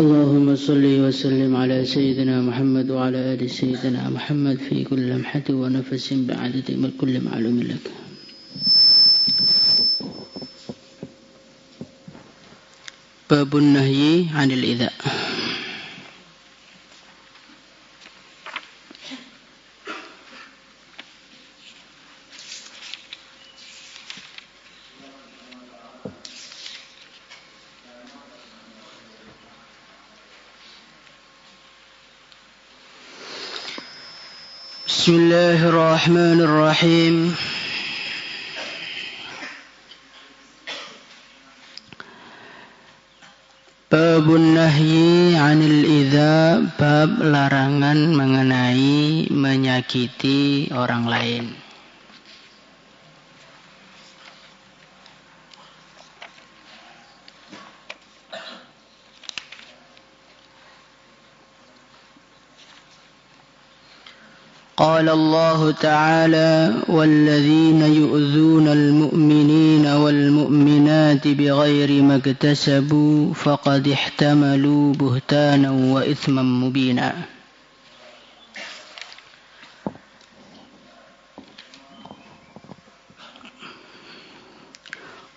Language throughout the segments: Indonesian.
اللهم صل وسلم على سيدنا محمد وعلى آل سيدنا محمد في كل لمحة ونفس بعدد كل معلوم لك. باب النهي عن الإيذاء. بسم الله الرحمن الرحيم. Babun nahyi 'anil idza, bab larangan mengenai menyakiti orang lain. قال الله تعالى والذين يؤذون المؤمنين والمؤمنات بغير ما اكتسبوا فقد احتملوا بهتانا وإثما مبينا.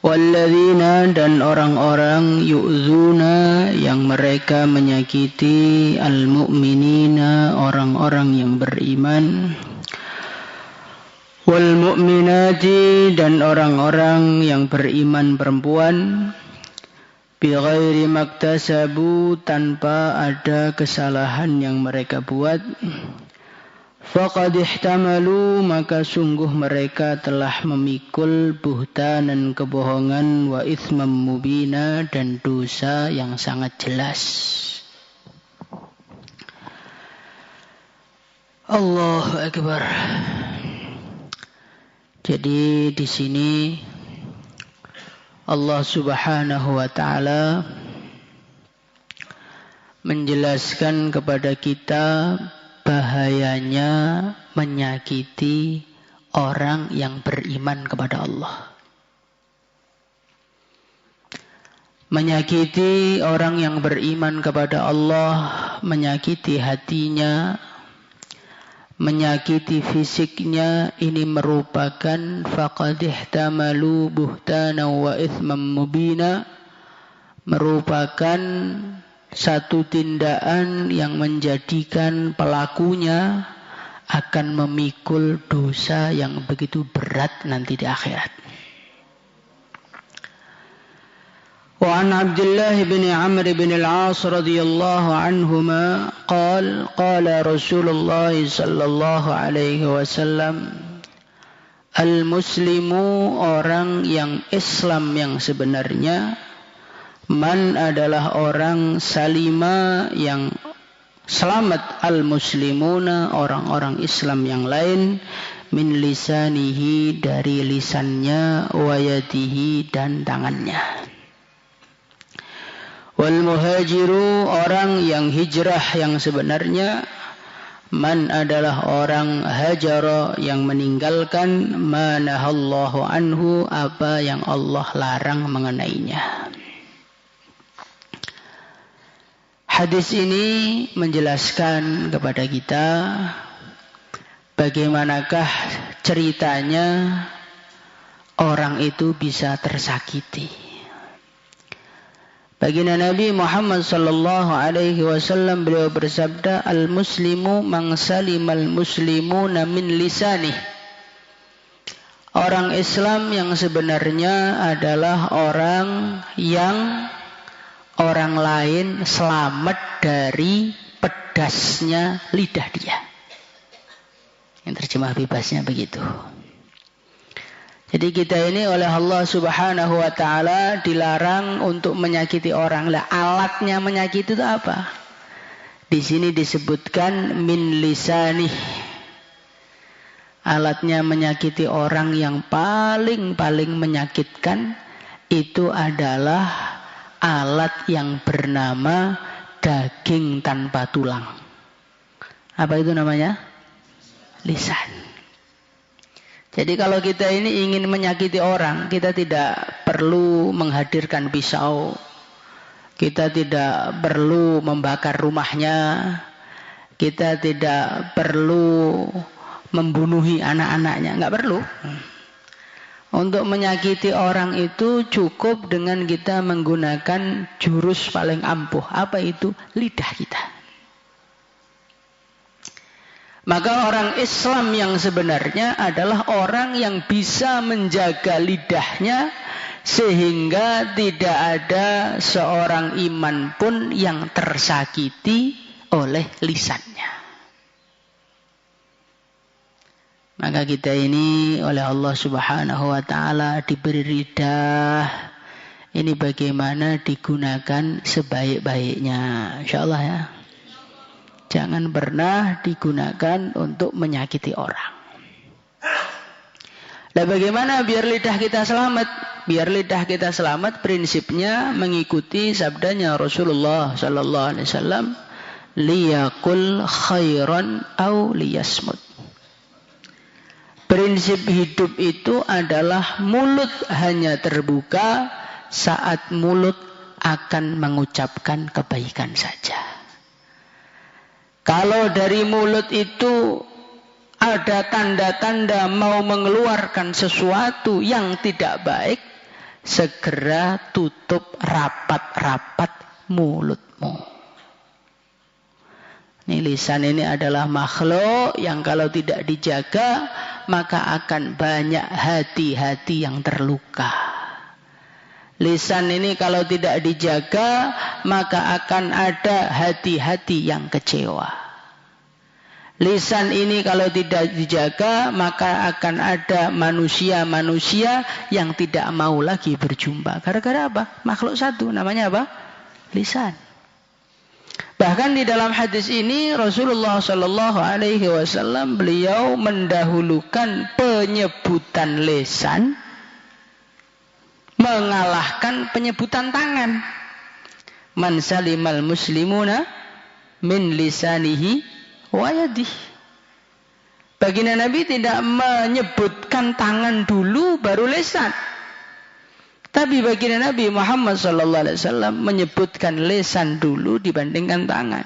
Walladzina, dan orang-orang yu'zuna yang mereka menyakiti al-mu'minina, orang-orang yang beriman, wal mu'minati, dan orang-orang yang beriman perempuan, bighairi maktasabu, tanpa ada kesalahan yang mereka buat, faqad ihtamalu, maka sungguh mereka telah memikul buhtanan, kebohongan, wa itsmam mubina, dan dosa yang sangat jelas. Allahu Akbar. Jadi di sini Allah Subhanahu wa taala menjelaskan kepada kita bahayanya menyakiti orang yang beriman kepada Allah. Menyakiti orang yang beriman kepada Allah, menyakiti hatinya, menyakiti fisiknya, ini merupakan faqad ihtamalu buhtana wa itsman mubina, merupakan satu tindakan yang menjadikan pelakunya akan memikul dosa yang begitu berat nanti di akhirat. Wa an Abdullah bin Amr bin al-As radhiyallahu anhuma qala Rasulullah sallallahu alaihi wasallam, al-muslimu, orang yang Islam yang sebenarnya, man adalah orang salima yang selamat, al-muslimuna, orang-orang Islam yang lain, min lisanihi, dari lisannya, wa yadihi, dan tangannya. Wal muhajiru, orang yang hijrah yang sebenarnya, man adalah orang hajara yang meninggalkan, ma nahallahu anhu, apa yang Allah larang mengenainya. Hadis ini menjelaskan kepada kita bagaimanakah ceritanya orang itu bisa tersakiti. Baginda Nabi Muhammad sallallahu alaihi wasallam, beliau bersabda, al-muslimu man salimal muslimuna min lisanih. Orang Islam yang sebenarnya adalah orang yang orang lain selamat dari pedasnya lidah dia. Yang terjemah bebasnya begitu. Jadi kita ini oleh Allah Subhanahu wa taala dilarang untuk menyakiti orang. Lah alatnya menyakiti itu apa? Di sini disebutkan min lisanih. Alatnya menyakiti orang yang paling menyakitkan itu adalah alat yang bernama daging tanpa tulang. Apa itu namanya? Lisan. Jadi kalau kita ini ingin menyakiti orang, kita tidak perlu menghadirkan pisau. Kita tidak perlu membakar rumahnya. Kita tidak perlu membunuhi anak-anaknya. Enggak perlu. Untuk menyakiti orang itu cukup dengan kita menggunakan jurus paling ampuh. Apa itu? Lidah kita. Maka orang Islam yang sebenarnya adalah orang yang bisa menjaga lidahnya sehingga tidak ada seorang iman pun yang tersakiti oleh lisannya. Maka kita ini oleh Allah Subhanahu wa taala diberi lidah. Ini bagaimana digunakan sebaik-baiknya. Insyaallah ya. Jangan pernah digunakan untuk menyakiti orang. Nah, bagaimana biar lidah kita selamat? Biar lidah kita selamat prinsipnya mengikuti sabdanya Rasulullah sallallahu alaihi wasallam, liyaqul khairan aw liyasmut. Prinsip hidup itu adalah mulut hanya terbuka saat mulut akan mengucapkan kebaikan saja. Kalau dari mulut itu ada tanda-tanda mau mengeluarkan sesuatu yang tidak baik, segera tutup rapat-rapat mulutmu. Ini lisan ini adalah makhluk yang kalau tidak dijaga maka akan banyak hati-hati yang terluka. Lisan ini kalau tidak dijaga maka akan ada hati-hati yang kecewa. Lisan ini kalau tidak dijaga maka akan ada manusia-manusia yang tidak mau lagi berjumpa. Gara-gara apa? Makhluk satu, namanya apa? Lisan. Bahkan di dalam hadis ini Rasulullah Shallallahu Alaihi Wasallam beliau mendahulukan penyebutan lisan mengalahkan penyebutan tangan. Man salimal muslimuna min lisanihi wa yadihi. Baginda Nabi tidak menyebutkan tangan dulu baru lisan. Tapi baginda Nabi Muhammad SAW menyebutkan lisan dulu dibandingkan tangan.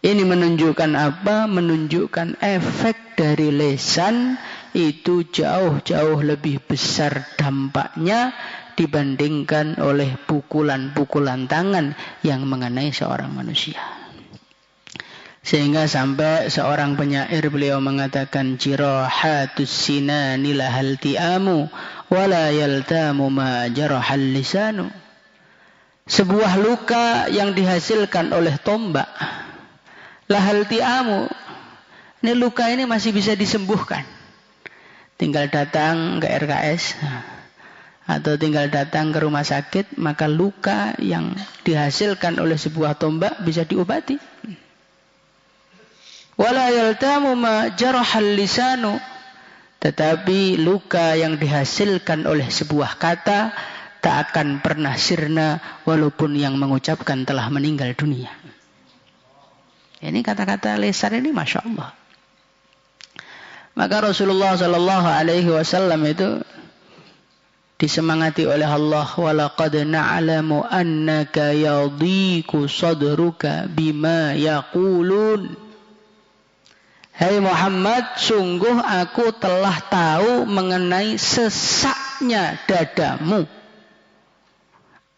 Ini menunjukkan apa? Menunjukkan efek dari lisan itu jauh-jauh lebih besar dampaknya dibandingkan oleh pukulan-pukulan tangan yang mengenai seorang manusia. Sehingga sampai seorang penyair beliau mengatakan jirahatus sinani lahal ti'amu wala yaltamu ma jarahal lisanu. Sebuah luka yang dihasilkan oleh tombak lahal ti'amu. Ini luka ini masih bisa disembuhkan. Tinggal datang ke RKS atau tinggal datang ke rumah sakit, maka luka yang dihasilkan oleh sebuah tombak bisa diobati. Wala yaltamu ma jarahal lisanu. Tetapi luka yang dihasilkan oleh sebuah kata tak akan pernah sirna walaupun yang mengucapkan telah meninggal dunia. Ini kata-kata lisan ini Masya Allah. Maka Rasulullah Sallallahu Alaihi Wasallam itu disemangati oleh Allah. Walaqad na'lamu annaka yadhiqu sadruka bima yaqulun. Hai Muhammad, sungguh aku telah tahu mengenai sesaknya dadamu.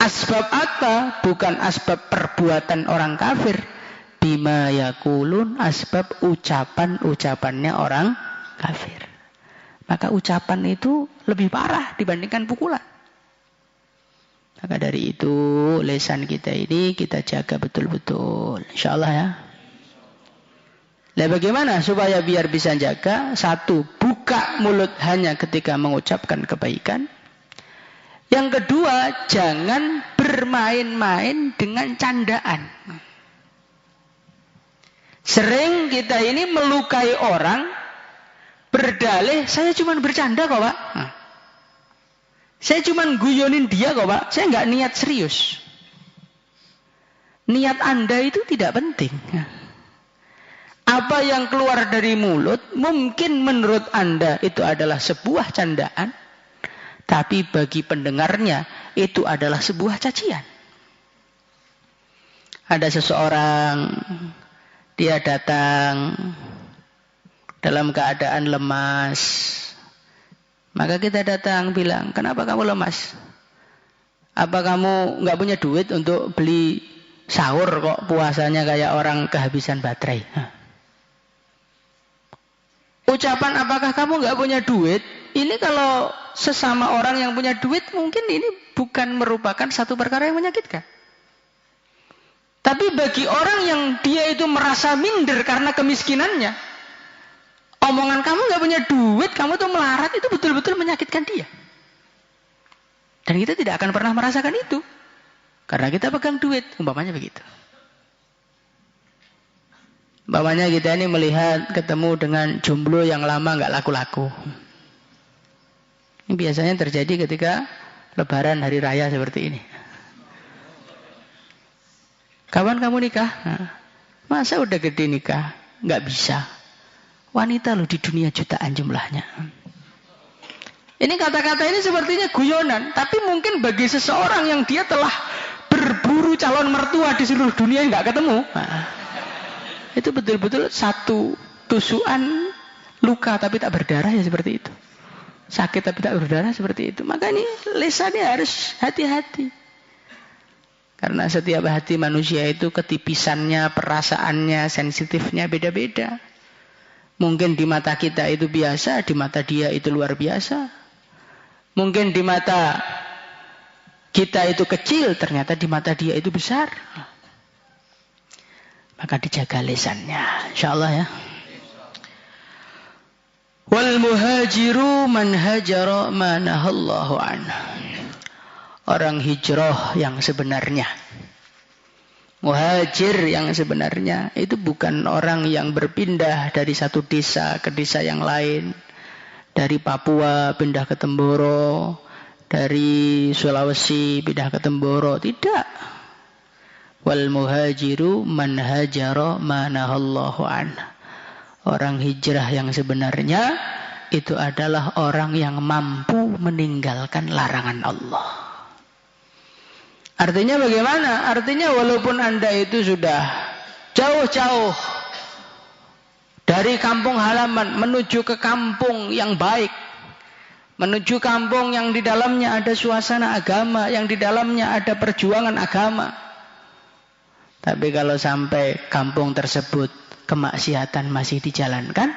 Asbab apa? Bukan asbab perbuatan orang kafir. Bima yaqulun, asbab ucapan-ucapannya orang kafir. Maka ucapan itu lebih parah dibandingkan pukulan. Maka dari itu lisan kita ini kita jaga betul-betul. InsyaAllah ya. Nah, bagaimana supaya biar bisa jaga? Satu, buka mulut hanya ketika mengucapkan kebaikan. Yang kedua, jangan bermain-main dengan candaan. Sering kita ini melukai orang, berdalih, saya cuma bercanda kok Pak. Saya cuma guyonin dia kok Pak, saya nggak niat serius. Niat Anda itu tidak penting. Apa yang keluar dari mulut mungkin menurut Anda itu adalah sebuah candaan, tapi bagi pendengarnya itu adalah sebuah cacian. ada seseorang, dia datang dalam keadaan lemas. Maka kita datang bilang, kenapa kamu lemas? Apa kamu nggak punya duit untuk beli sahur kok puasanya kayak orang kehabisan baterai? Ucapan apakah kamu nggak punya duit? Ini kalau sesama orang yang punya duit mungkin ini bukan merupakan satu perkara yang menyakitkan. Tapi bagi orang yang dia itu merasa minder karena kemiskinannya, omongan kamu nggak punya duit, kamu tuh melarat, itu betul-betul menyakitkan dia. Dan kita tidak akan pernah merasakan itu karena kita pegang duit, umpamanya begitu. Umpamanya kita ini melihat ketemu dengan jomblo yang lama nggak laku-laku. Ini biasanya terjadi ketika Lebaran hari raya seperti ini. Kawan kamu nikah? Masa udah gede nikah? Nggak bisa. Wanita loh di dunia jutaan jumlahnya. Ini kata-kata ini sepertinya guyonan, tapi mungkin bagi seseorang yang dia telah berburu calon mertua di seluruh dunia yang nggak ketemu, itu betul-betul satu tusukan luka tapi tak berdarah ya seperti itu. Sakit tapi tak berdarah seperti itu. Maka ini lisannya harus hati-hati. Karena setiap hati manusia itu ketipisannya, perasaannya, sensitifnya beda-beda. Mungkin di mata kita itu biasa, di mata dia itu luar biasa. Mungkin di mata kita itu kecil, ternyata di mata dia itu besar. Maka dijaga lisannya, insyaallah ya. Wal muhajiru man hajara ma nahallahu anhu. Orang hijrah yang sebenarnya, muhajir yang sebenarnya itu bukan orang yang berpindah dari satu desa ke desa yang lain, dari Papua pindah ke Temboro, dari Sulawesi pindah ke Temboro, tidak. Wal muhajiru man hajara ma nahallahu anhu. Orang hijrah yang sebenarnya itu adalah orang yang mampu meninggalkan larangan Allah. Artinya bagaimana? Artinya walaupun Anda itu sudah jauh-jauh dari kampung halaman menuju ke kampung yang baik, menuju kampung yang di dalamnya ada suasana agama, yang di dalamnya ada perjuangan agama. Tapi kalau sampai kampung tersebut kemaksiatan masih dijalankan,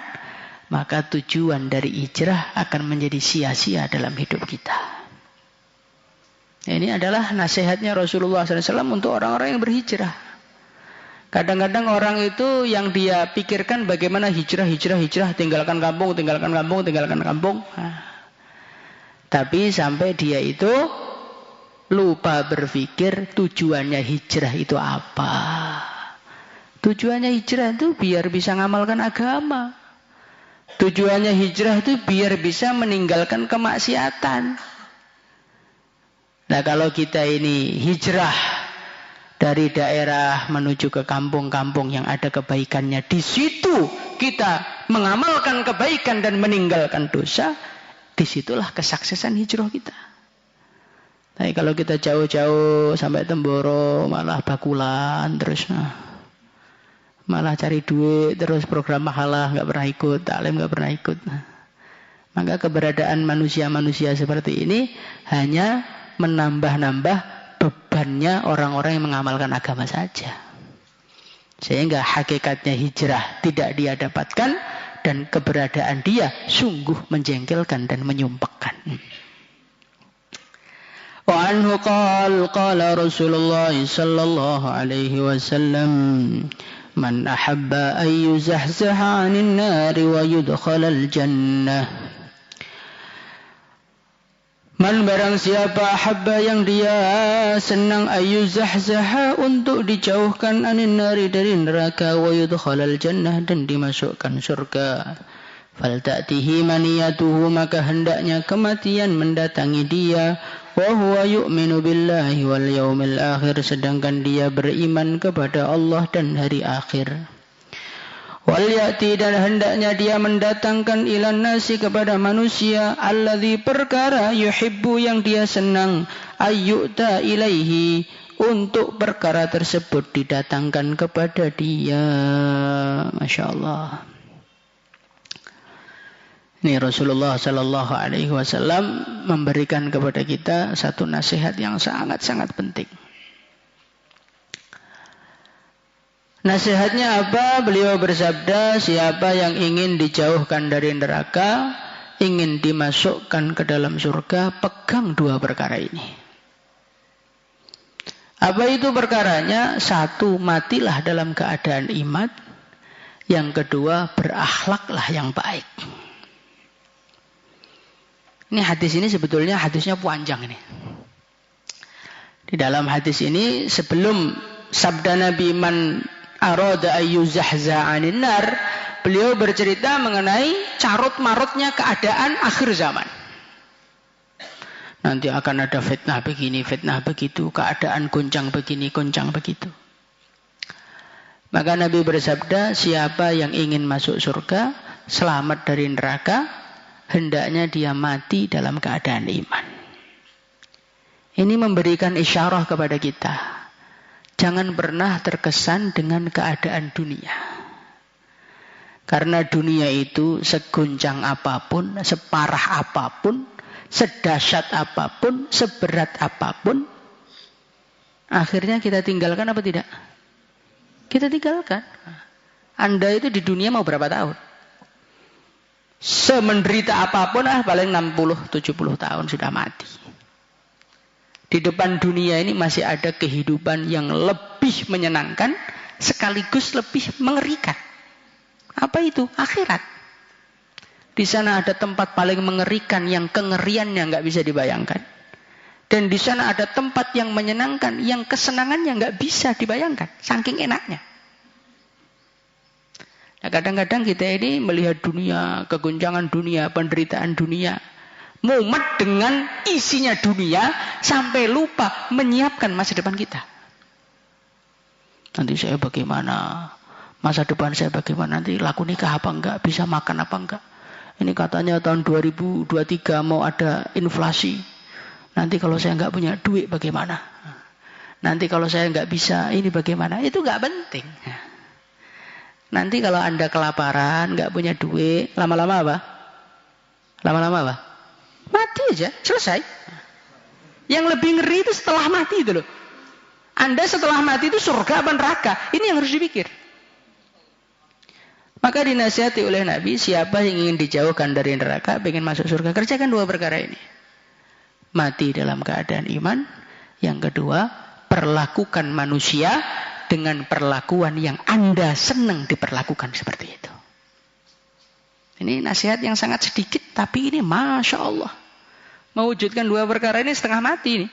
maka tujuan dari hijrah akan menjadi sia-sia dalam hidup kita. Ini adalah nasihatnya Rasulullah SAW untuk orang-orang yang berhijrah. Kadang-kadang orang itu yang dia pikirkan bagaimana hijrah, tinggalkan kampung. Tapi sampai dia itu lupa berpikir tujuannya hijrah itu apa. Tujuannya hijrah itu biar bisa ngamalkan agama. Tujuannya hijrah itu biar bisa meninggalkan kemaksiatan. Nah kalau kita ini hijrah dari daerah menuju ke kampung-kampung yang ada kebaikannya, di situ kita mengamalkan kebaikan dan meninggalkan dosa, disitulah kesuksesan hijrah kita. Tapi kalau kita jauh-jauh sampai Temboro, malah bakulan terus, malah cari duit terus, program mahalah nggak pernah ikut, taklim nggak pernah ikut. Maka keberadaan manusia-manusia seperti ini hanya menambah-nambah bebannya orang-orang yang mengamalkan agama saja. Sehingga hakikatnya hijrah tidak dia dapatkan dan keberadaan dia sungguh menjengkelkan dan menyumpekkan. Wa anhu qala Rasulullah sallallahu alaihi wasallam, man ahabba an yuzahzaha 'anil nari wa yudkhalal jannah. Man barang siapa ahabba yang dia senang ayyuzahzaha untuk dijauhkan anin nari dari neraka wa yudkhalal jannah dan dimasukkan surga. Fal ta'tihi maniyatuhu maka hendaknya kematian mendatangi dia wa huwa yu'minu billahi wal yaumil akhir sedangkan dia beriman kepada Allah dan hari akhir. Wal ya'ti dan hendaknya dia mendatangkan ilan nasi kepada manusia alladzi perkara yuhibbu yang dia senang ayyuta ilaihi untuk perkara tersebut didatangkan kepada dia. Masya Allah. Ini Rasulullah Sallallahu Alaihi Wasallam memberikan kepada kita satu nasihat yang sangat-sangat penting. Nasihatnya apa? Beliau bersabda, siapa yang ingin dijauhkan dari neraka, ingin dimasukkan ke dalam surga, pegang dua perkara ini. Apa itu perkaranya? Satu, matilah dalam keadaan iman. Yang kedua, berakhlaklah yang baik. Ini hadis ini sebetulnya hadisnya panjang ini. Di dalam hadis ini sebelum sabda Nabi man arada ayyuzahza 'anil nar, beliau bercerita mengenai carut-marutnya keadaan akhir zaman. Nanti akan ada fitnah begini, fitnah begitu, keadaan goncang begini, goncang begitu. Maka Nabi bersabda, siapa yang ingin masuk surga, selamat dari neraka, hendaknya dia mati dalam keadaan iman. Ini memberikan isyarah kepada kita. Jangan pernah terkesan dengan keadaan dunia. Karena dunia itu seguncang apapun, separah apapun, sedahsyat apapun, seberat apapun, akhirnya kita tinggalkan apa tidak? Kita tinggalkan. Anda itu di dunia mau berapa tahun? Semenderita apapun, paling 60-70 tahun sudah mati. Di depan dunia ini masih ada kehidupan yang lebih menyenangkan, sekaligus lebih mengerikan. Apa itu? Akhirat. Di sana ada tempat paling mengerikan yang kengeriannya nggak bisa dibayangkan. Dan di sana ada tempat yang menyenangkan, yang kesenangannya nggak bisa dibayangkan, saking enaknya. Nah, kadang-kadang kita ini melihat dunia, kegoncangan dunia, penderitaan dunia, mumet dengan isinya dunia sampai lupa menyiapkan masa depan kita. Nanti saya bagaimana? Masa depan saya bagaimana? Nanti laku nikah apa enggak? Bisa makan apa enggak? Ini katanya tahun 2023 mau ada inflasi. Nanti kalau saya enggak punya duit bagaimana? Nanti kalau saya enggak bisa ini bagaimana? Itu enggak penting. Nanti kalau Anda kelaparan, enggak punya duit, lama-lama apa? Lama-lama apa? Mati aja, selesai. Yang lebih ngeri itu setelah mati itu loh. Anda setelah mati itu surga apa neraka? Ini yang harus dipikir. Maka dinasihati oleh Nabi, siapa yang ingin dijauhkan dari neraka, ingin masuk surga, kerjakan dua perkara ini. Mati dalam keadaan iman. Yang kedua, perlakukan manusia dengan perlakuan yang Anda senang diperlakukan seperti itu. Ini nasihat yang sangat sedikit, tapi ini Masya Allah. Mewujudkan dua perkara ini setengah mati ini.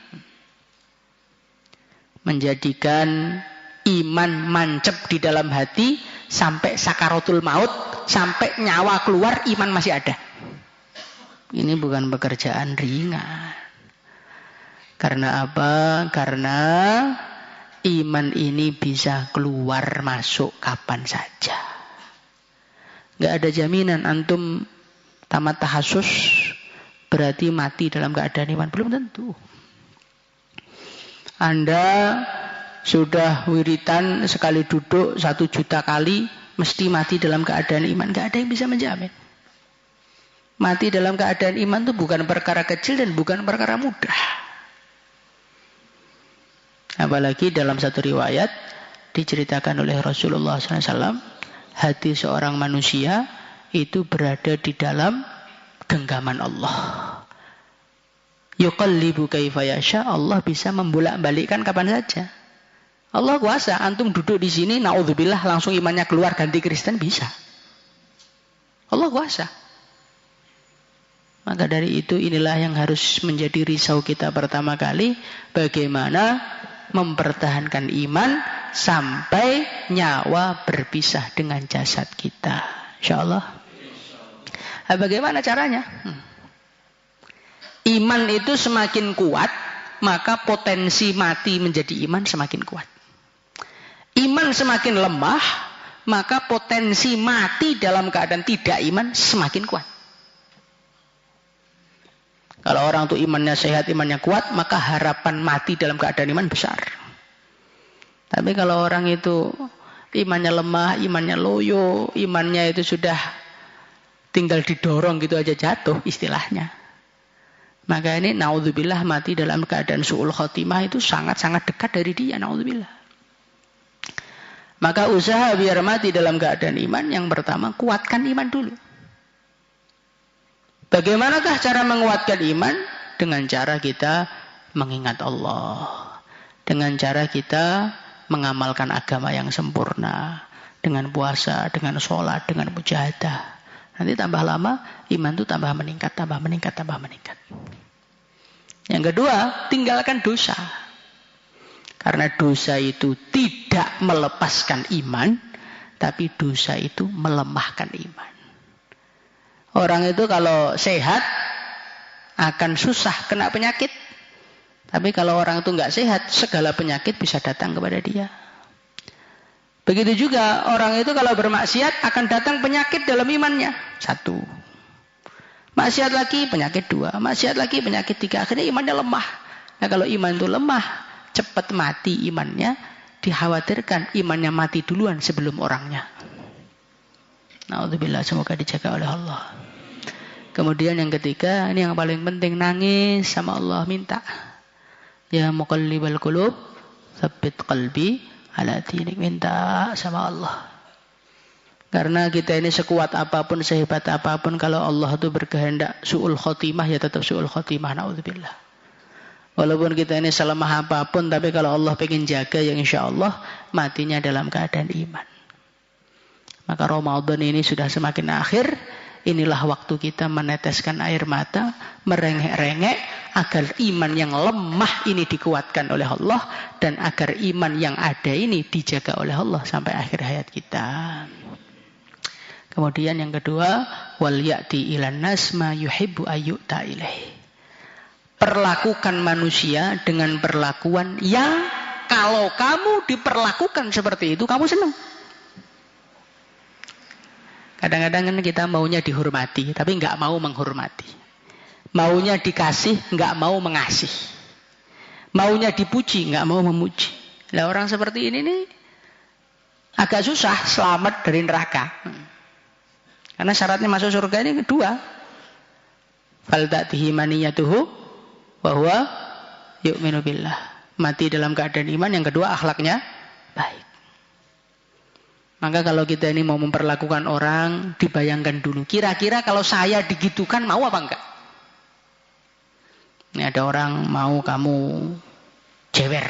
Menjadikan iman mancep di dalam hati sampai sakaratul maut, sampai nyawa keluar iman masih ada. Ini bukan pekerjaan ringan. Karena apa? Karena iman ini bisa keluar masuk kapan saja. Gak ada jaminan antum tamat tahasus berarti mati dalam keadaan iman. Belum tentu. Anda sudah wiritan sekali duduk 1 juta kali, mesti mati dalam keadaan iman. Gak ada yang bisa menjamin. Mati dalam keadaan iman itu bukan perkara kecil dan bukan perkara mudah. Apalagi dalam satu riwayat diceritakan oleh Rasulullah SAW, hati seorang manusia itu berada di dalam genggaman Allah. Yuqallibu kaifa yasha, Allah bisa membolak-balikkan kapan saja. Allah kuasa, antum duduk di sini, naudzubillah langsung imannya keluar ganti Kristen bisa. Allah kuasa. Maka dari itu inilah yang harus menjadi risau kita pertama kali, bagaimana mempertahankan iman sampai nyawa berpisah dengan jasad kita. Insyaallah. Bagaimana caranya? Iman itu semakin kuat, maka potensi mati menjadi iman semakin kuat. Iman semakin lemah, maka potensi mati dalam keadaan tidak iman semakin kuat. Kalau orang itu imannya sehat, imannya kuat, maka harapan mati dalam keadaan iman besar. Tapi kalau orang itu imannya lemah, imannya loyo, imannya itu sudah tinggal didorong gitu aja jatuh istilahnya. Maka ini naudzubillah mati dalam keadaan su'ul khotimah itu sangat-sangat dekat dari dia, naudzubillah. Maka usaha biar mati dalam keadaan iman, yang pertama kuatkan iman dulu. Bagaimanakah cara menguatkan iman? Dengan cara kita mengingat Allah. Dengan cara kita mengamalkan agama yang sempurna. Dengan puasa, dengan sholat, dengan mujahadah. Nanti tambah lama, iman itu tambah meningkat, tambah meningkat, tambah meningkat. Yang kedua, tinggalkan dosa. Karena dosa itu tidak melepaskan iman, tapi dosa itu melemahkan iman. Orang itu kalau sehat akan susah kena penyakit. Tapi kalau orang itu nggak sehat, segala penyakit bisa datang kepada dia. Begitu juga orang itu kalau bermaksiat akan datang penyakit dalam imannya. 1. Maksiat lagi penyakit 2. Maksiat lagi penyakit 3. Akhirnya imannya lemah. Nah kalau iman itu lemah, cepat mati imannya. Dikhawatirkan imannya mati duluan sebelum orangnya. Naudzubillah, semoga dijaga oleh Allah. Kemudian yang ketiga, ini yang paling penting, nangis sama Allah, minta. Ya muqallibal qulub, tsabbit qalbi ala dinik. Minta sama Allah. Karena kita ini sekuat apapun, sehebat apapun, kalau Allah itu berkehendak su'ul khotimah, ya tetap su'ul khotimah, naudzubillah. Walaupun kita ini selemah apapun, tapi kalau Allah pengen jaga, ya insya Allah matinya dalam keadaan iman. Maka Ramadan ini sudah semakin akhir. Inilah waktu kita meneteskan air mata, merengek-rengek agar iman yang lemah ini dikuatkan oleh Allah dan agar iman yang ada ini dijaga oleh Allah sampai akhir hayat kita. Kemudian yang kedua, wal ya'ti ilan nas ma yuhibbu ayyuta ilaih. Perlakukan manusia dengan perlakuan yang kalau kamu diperlakukan seperti itu, kamu senang. Kadang-kadang kan kita maunya dihormati, tapi nggak mau menghormati. Maunya dikasih, nggak mau mengasih. Maunya dipuji, nggak mau memuji. Nah, orang seperti ini nih agak susah selamat dari neraka. Karena syaratnya masuk surga ini 2. Fal ta'tihi maniyatuhu wa huwa yu'minu billah. Mati dalam keadaan iman. Yang kedua, akhlaknya baik. Maka kalau kita ini mau memperlakukan orang, dibayangkan dulu. Kira-kira kalau saya digitukan, mau apa enggak? Ini ada orang mau kamu jewer.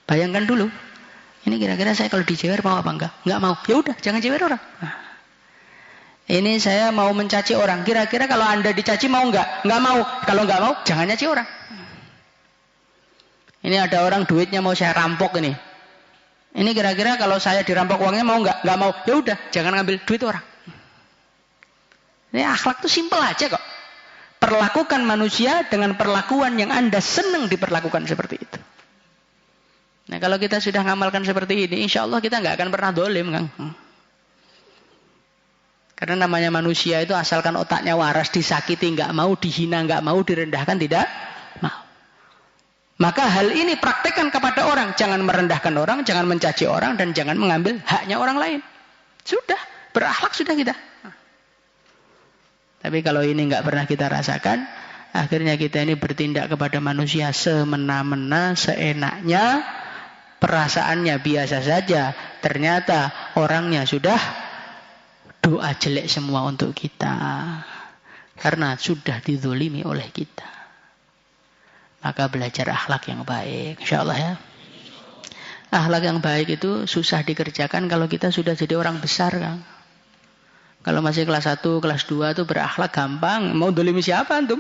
Bayangkan dulu. Ini kira-kira saya kalau dijewer mau apa enggak? Enggak mau. Ya udah, jangan jewer orang. Ini saya mau mencaci orang. Kira-kira kalau Anda dicaci mau enggak? Enggak mau. Kalau enggak mau, jangan nyaci orang. Ini ada orang duitnya mau saya rampok ini. Ini kira-kira kalau saya dirampok uangnya mau enggak? Enggak mau. Ya udah, jangan ngambil duit orang. Ini akhlak itu simpel aja kok. Perlakukan manusia dengan perlakuan yang Anda senang diperlakukan seperti itu. Nah, kalau kita sudah ngamalkan seperti ini, insya Allah kita enggak akan pernah dolim, Kang. Karena namanya manusia itu asalkan otaknya waras, disakiti enggak mau, dihina enggak mau, direndahkan tidak mau. Maka hal ini praktekkan kepada orang. Jangan merendahkan orang, jangan mencaci orang, dan jangan mengambil haknya orang lain. Sudah, berakhlak sudah kita. Tapi kalau ini nggak pernah kita rasakan, akhirnya kita ini bertindak kepada manusia semena-mena, seenaknya, perasaannya biasa saja. Ternyata orangnya sudah doa jelek semua untuk kita. Karena sudah dizolimi oleh kita. Maka belajar akhlak yang baik, insyaallah ya. Akhlak yang baik itu susah dikerjakan kalau kita sudah jadi orang besar, Kang. Kalau masih kelas 1, kelas 2 itu berakhlak gampang. Mau dolimi siapa antum?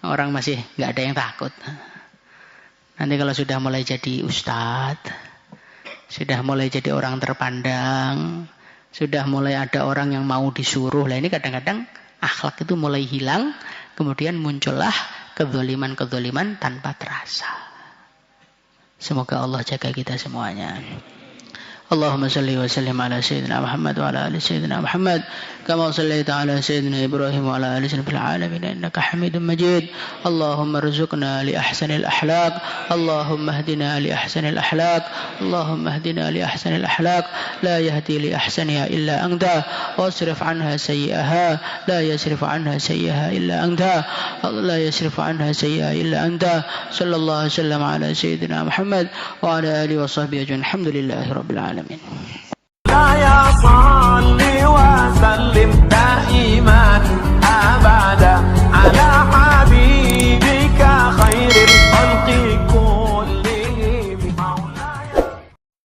Orang masih nggak ada yang takut. Nanti kalau sudah mulai jadi ustadz, sudah mulai jadi orang terpandang, sudah mulai ada orang yang mau disuruh. Lah ini kadang-kadang akhlak itu mulai hilang, kemudian muncullah kezaliman-kezaliman tanpa terasa. Semoga Allah jaga kita semuanya. اللهم صل وسلم على سيدنا محمد وعلى آل سيدنا محمد كما صليت على سيدنا إبراهيم وعلى آل سيدنا في العالمين إنك حميد مجيد. اللهم ارزقنا لأحسن الأخلاق، اللهم اهدنا لأحسن الأخلاق، اللهم اهدنا لأحسن الأخلاق لا يهدي لأحسنها إلا أنت، واصرف عنها سيئها لا يصرف عنها سيئها إلا أنت، لا يصرف عنها سيئها إلا أنت. صلى الله وسلم على سيدنا محمد وعلى آله وصحبه أجمعين. الحمد لله رب العالمين.